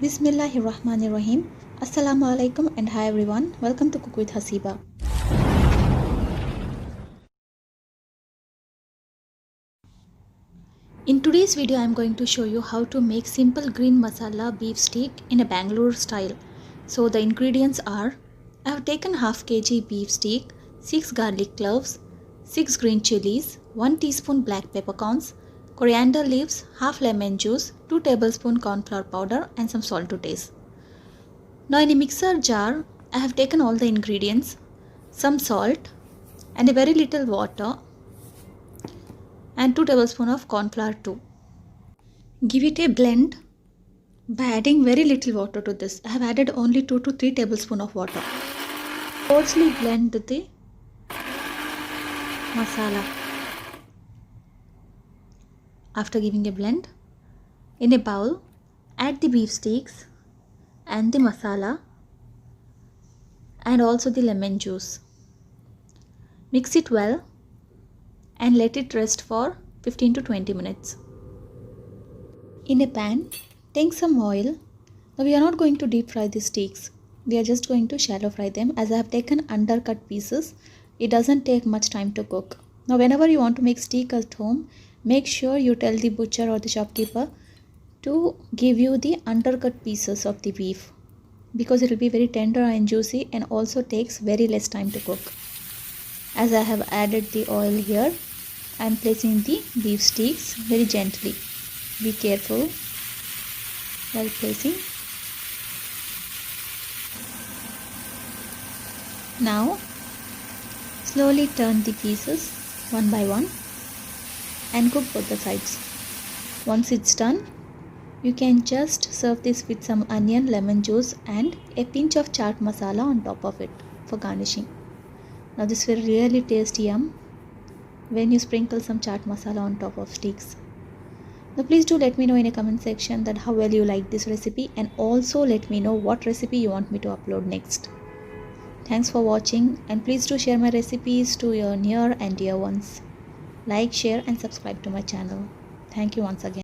Bismillahirrahmanirrahim. Assalamu alaikum and hi everyone. Welcome to Cook with Haseeba. In today's video, I am going to show you how to make simple green masala beef steak in a Bangalore style. So the ingredients are: I have taken half kg beef steak, 6 garlic cloves, 6 green chilies, 1 teaspoon black peppercorns, coriander leaves, half lemon juice, 2 tablespoon corn flour powder and some salt to taste. Now in a mixer jar, I have taken all the ingredients, some salt and a very little water and 2 tablespoons of corn flour too. Give it a blend by adding very little water to this. I have added only 2 to 3 tablespoons of water. Coarsely blend the masala. After giving a blend, in a bowl, add the beef steaks and the masala and also the lemon juice. Mix it well and let it rest for 15 to 20 minutes. In a pan, take some oil. Now we are not going to deep fry the steaks. We are just going to shallow fry them. As I have taken undercut pieces, it doesn't take much time to cook. Now whenever you want to make steak at home, make sure you tell the butcher or the shopkeeper to give you the undercut pieces of the beef, because it will be very tender and juicy and also takes very less time to cook. As I have added the oil here, I am placing the beef steaks very gently. Be careful while placing. Now slowly turn the pieces one by one and cook both the sides. Once it's done, you can just serve this with some onion, lemon juice and a pinch of chaat masala on top of it for garnishing. Now this will really taste yum when you sprinkle some chaat masala on top of steaks. Now please do let me know in a comment section that how well you like this recipe, and also let me know what recipe you want me to upload next. Thanks for watching, and please do share my recipes to your near and dear ones. Like, share and subscribe to my channel. Thank you once again.